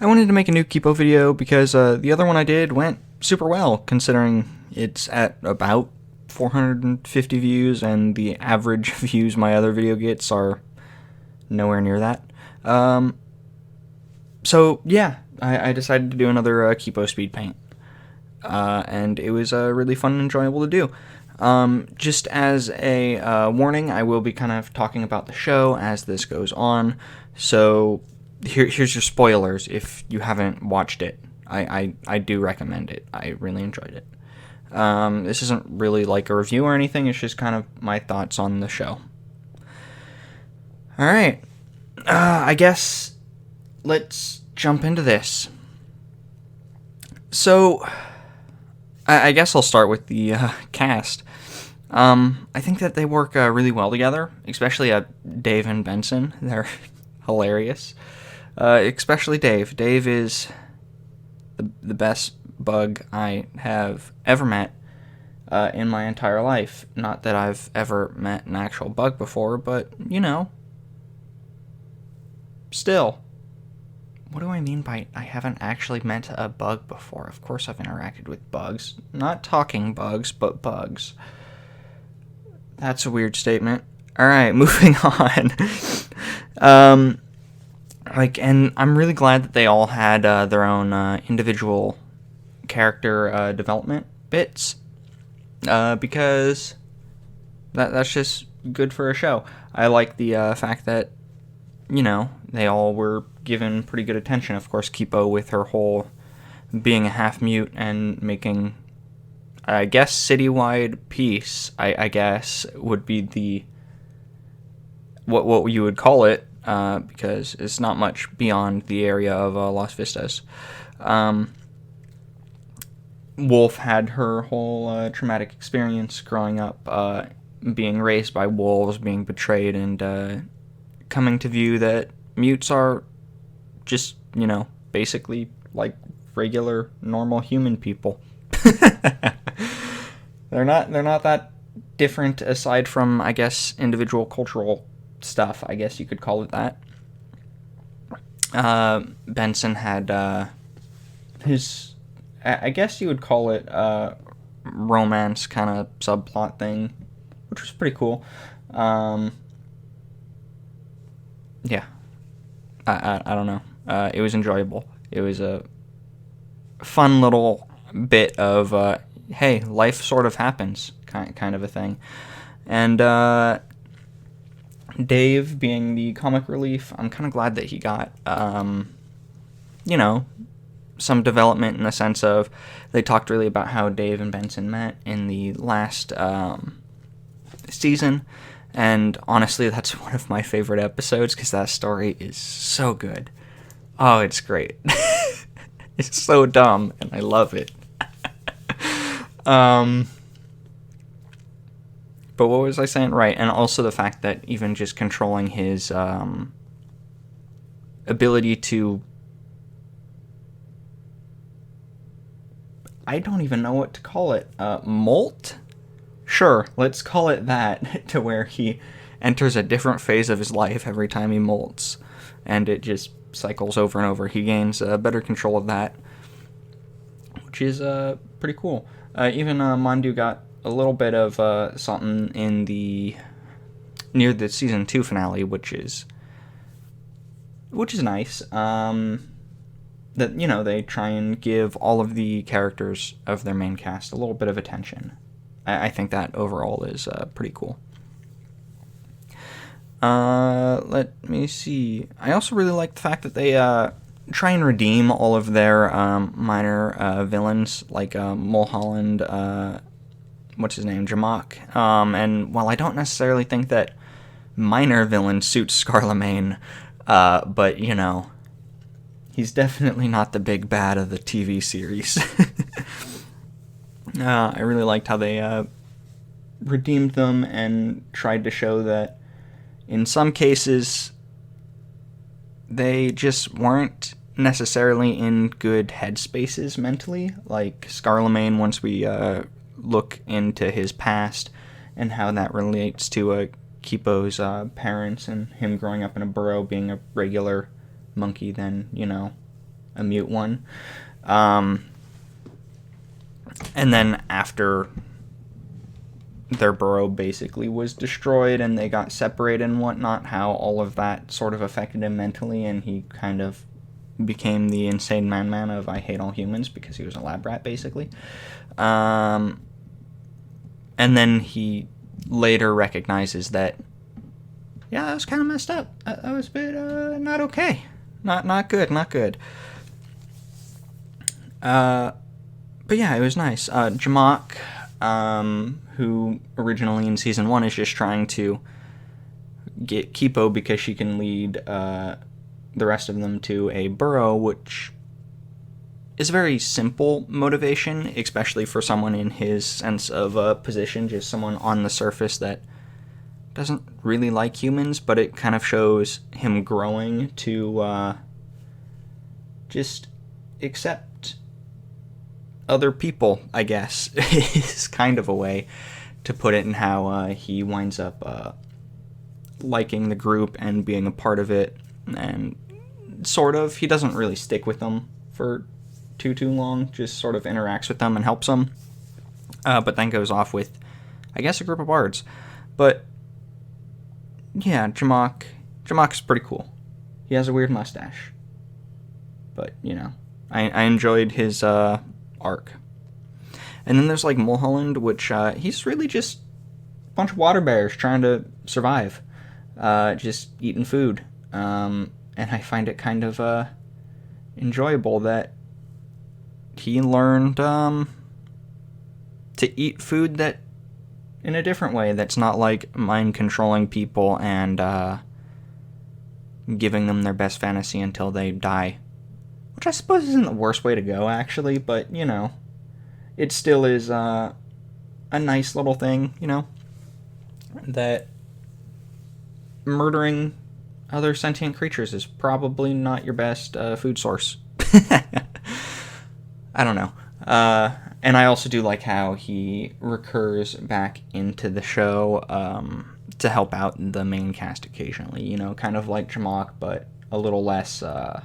I wanted to make a new Kipo video because the other one I did went super well, considering it's at about 450 views, and the average views my other video gets are nowhere near that. So yeah, I decided to do another Kipo Speedpaint, and it was really fun and enjoyable to do. Just as a warning, I will be kind of talking about the show as this goes on, so here's your spoilers if you haven't watched it. I do recommend it. I really enjoyed it. This isn't really like a review or anything, it's just kind of my thoughts on the show. Alright, I guess let's jump into this. So, I guess I'll start with the cast. I think that they work really well together, especially Dave and Benson. They're hilarious. Especially Dave. Dave is the best bug I have ever met in my entire life. Not that I've ever met an actual bug before, but, you know. Still. What do I mean by I haven't actually met a bug before? Of course I've interacted with bugs. Not talking bugs, but bugs. That's a weird statement. Alright, moving on. And I'm really glad that they all had their own individual character development bits, because that's just good for a show. I like the fact that, you know, they all were given pretty good attention. Of course, Kipo with her whole being a half-mute and making, I guess, citywide peace, I guess, would be the what you would call it, because it's not much beyond the area of Las Vistas. Wolf had her whole traumatic experience growing up, being raised by wolves, being betrayed, and coming to view that mutes are just, you know, basically like regular, normal human people. They're not that different aside from, I guess, individual cultural stuff, I guess you could call it that. Benson had his, I guess you would call it romance kind of subplot thing, which was pretty cool. Yeah, I don't know. It was enjoyable. It was a fun little bit of hey, life sort of happens kind of a thing. And Dave being the comic relief, I'm kind of glad that he got you know, some development in the sense of they talked really about how Dave and Benson met in the last season. And honestly, that's one of my favorite episodes because that story is so good. Oh, it's great. It's so dumb, and I love it. But what was I saying? Right, and also the fact that even just controlling his ability to... I don't even know what to call it. Molt? Sure, let's call it that, to where he enters a different phase of his life every time he molts, and it just cycles over and over. He gains better control of that, which is pretty cool. Even Mandu got a little bit of something in near the season 2 finale, which is nice. That, you know, they try and give all of the characters of their main cast a little bit of attention. I think that overall is pretty cool. Let me see. I also really like the fact that they try and redeem all of their minor villains, like Mulholland, what's his name, Jamak. And while I don't necessarily think that minor villain suits Scarlemagne, but, you know, he's definitely not the big bad of the TV series. I really liked how they redeemed them and tried to show that in some cases they just weren't necessarily in good headspaces mentally. Like Scarlemagne, once we look into his past and how that relates to Kipo's parents and him growing up in a burrow being a regular monkey, then, you know, a mute one. And then after their burrow basically was destroyed and they got separated and whatnot, how all of that sort of affected him mentally, and he kind of became the insane man of I hate all humans, because he was a lab rat, basically. And then he later recognizes that, yeah, that was kind of messed up. That was a bit not okay. Not good. But yeah, it was nice. Jamak, who originally in season 1 is just trying to get Kipo because she can lead the rest of them to a burrow, which is a very simple motivation, especially for someone in his sense of position, just someone on the surface that doesn't really like humans, but it kind of shows him growing to just accept other people, I guess, is kind of a way to put it, and how he winds up liking the group and being a part of it, and sort of, he doesn't really stick with them for too long, just sort of interacts with them and helps them, but then goes off with, I guess, a group of bards. But yeah, Jamak's pretty cool. He has a weird mustache, but I enjoyed his arc. And then there's like Mulholland, which he's really just a bunch of water bears trying to survive, just eating food, and I find it kind of enjoyable that he learned to eat food that in a different way, that's not like mind controlling people and giving them their best fantasy until they die, which I suppose isn't the worst way to go, actually, but it still is a nice little thing, that murdering other sentient creatures is probably not your best food source. I don't know. And I also do like how he recurs back into the show to help out the main cast occasionally, kind of like Jamak, but a little less, I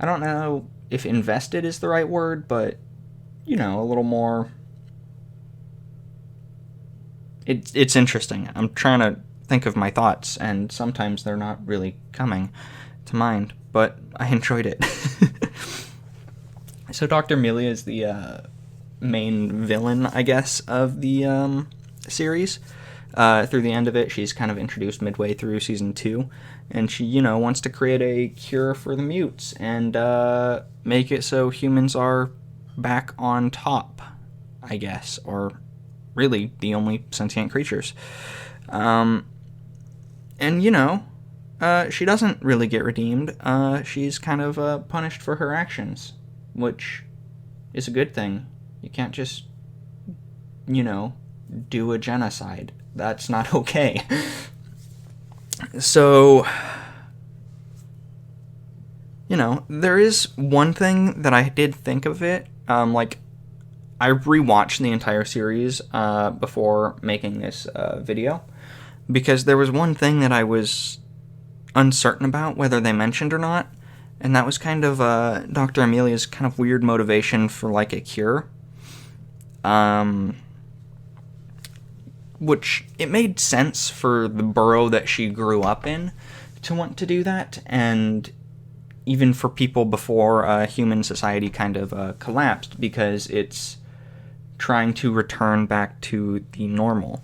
don't know if invested is the right word, but, a little more. It's interesting. I'm trying to think of my thoughts, and sometimes they're not really coming to mind, but I enjoyed it. So Dr. Amelia is the main villain, I guess, of the series. Through the end of it, she's kind of introduced midway through season 2, and she, wants to create a cure for the mutes and make it so humans are back on top, I guess, or really the only sentient creatures. And, she doesn't really get redeemed. She's kind of punished for her actions, which is a good thing. You can't just, do a genocide. That's not okay. So, there is one thing that I did think of it. I rewatched the entire series before making this video, because there was one thing that I was uncertain about whether they mentioned or not, and that was kind of Dr. Amelia's kind of weird motivation for like a cure. Which it made sense for the burrow that she grew up in to want to do that, and even for people before human society kind of collapsed, because it's trying to return back to the normal.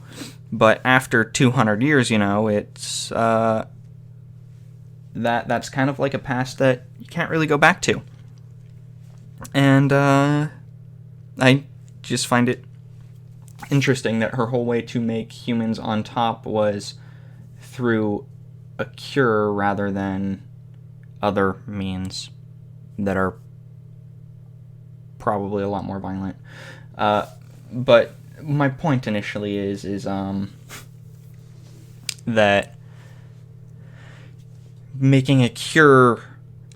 But after 200 years, it's that's kind of like a past that you can't really go back to. And I just find it interesting that her whole way to make humans on top was through a cure rather than other means that are probably a lot more violent. But my point initially is that making a cure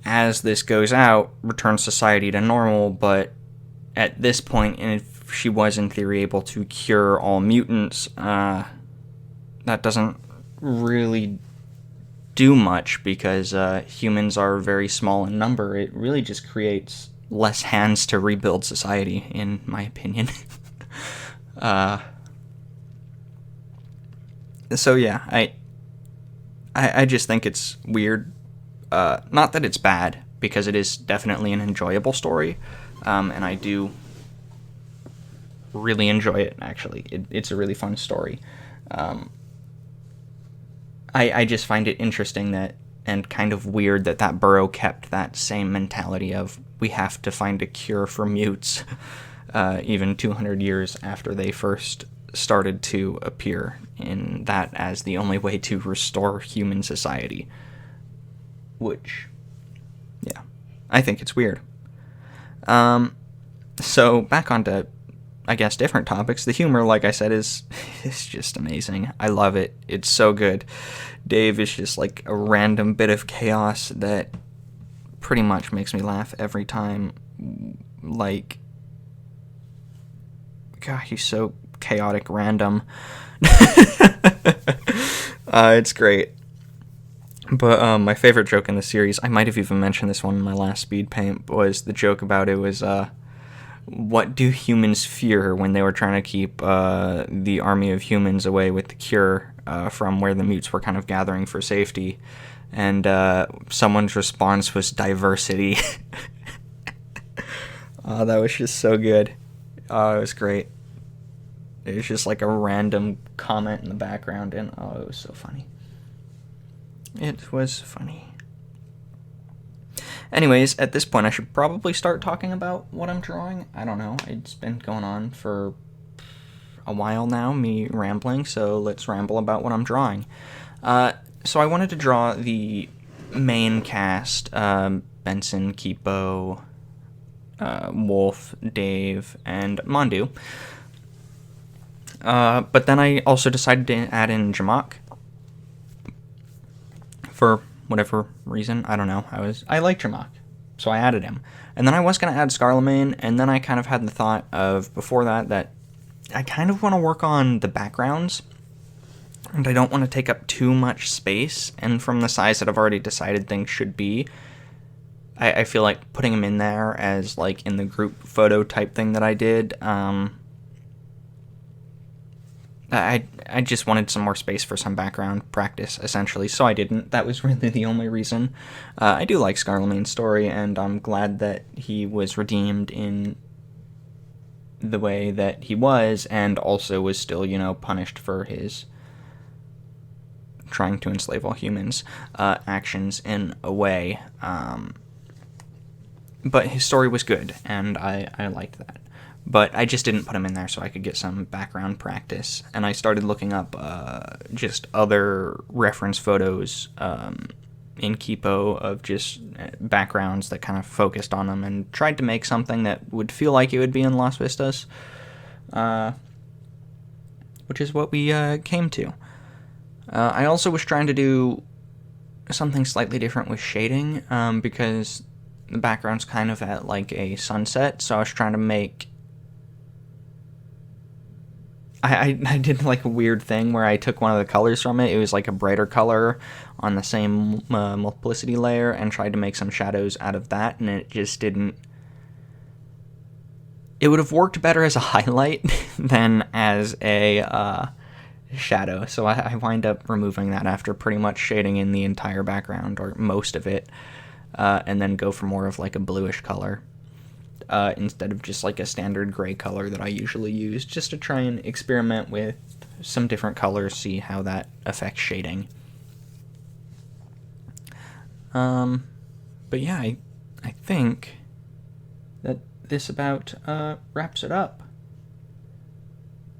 as this goes out returns society to normal, but at this point, and if she was in theory able to cure all mutants, that doesn't really do much because humans are very small in number. It really just creates less hands to rebuild society, in my opinion. So yeah, I just think it's weird. Not that it's bad, because it is definitely an enjoyable story, and I do really enjoy it, actually. It's a really fun story. I just find it interesting that, and kind of weird that Burrow kept that same mentality of, we have to find a cure for mutes, even 200 years after they first started to appear, in that as the only way to restore human society. Which, yeah, I think it's weird. So back onto, I guess, different topics. The humor, like I said, is just amazing. I love it. It's so good. Dave is just like a random bit of chaos that pretty much makes me laugh every time. Like, God, he's so chaotic random. It's great. But my favorite joke in the series, I might have even mentioned this one in my last Speedpaint, was the joke about it was, what do humans fear, when they were trying to keep the army of humans away with the cure from where the mutes were kind of gathering for safety. And someone's response was diversity. That was just so good. It was great. It was just like a random comment in the background, and it was so funny. It was funny. Anyways, at this point I should probably start talking about what I'm drawing. I don't know, it's been going on for a while now, me rambling, so let's ramble about what I'm drawing. So I wanted to draw the main cast, Benson, Kipo, Wolf, Dave, and Mondu. But then I also decided to add in Jamak. For whatever reason, I don't know. I like Jamak, so I added him. And then I was going to add Scarlemagne, and then I kind of had the thought of, before that I kind of want to work on the backgrounds, and I don't want to take up too much space, and from the size that I've already decided things should be, I feel like putting them in there as, like, in the group photo type thing that I did, I just wanted some more space for some background practice, essentially, so I didn't. That was really the only reason. I do like Scarlemagne's story, and I'm glad that he was redeemed in the way that he was, and also was still, punished for his trying to enslave all humans actions in a way. But his story was good, and I liked that. But I just didn't put him in there so I could get some background practice. And I started looking up just other reference photos in Kipo of just backgrounds that kind of focused on them, and tried to make something that would feel like it would be in Las Vistas, which is what we came to. I also was trying to do something slightly different with shading, because the background's kind of at like a sunset, so I was trying to make... I did like a weird thing where I took one of the colors from it. It was like a brighter color on the same multiplicity layer, and tried to make some shadows out of that, and it just didn't... It would have worked better as a highlight than as a shadow, so I wind up removing that after pretty much shading in the entire background, or most of it, and then go for more of like a bluish color. Instead of just like a standard gray color that I usually use, just to try and experiment with some different colors, see how that affects shading. But yeah, I think that this about wraps it up.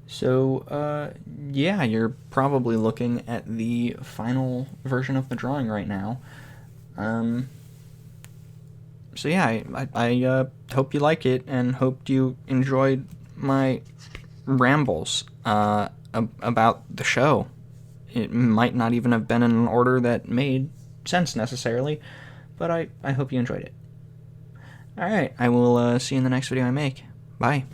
So, yeah, you're probably looking at the final version of the drawing right now. So yeah, I hope you like it, and hope you enjoyed my rambles about the show. It might not even have been in an order that made sense necessarily, but I hope you enjoyed it. Alright, I will see you in the next video I make. Bye.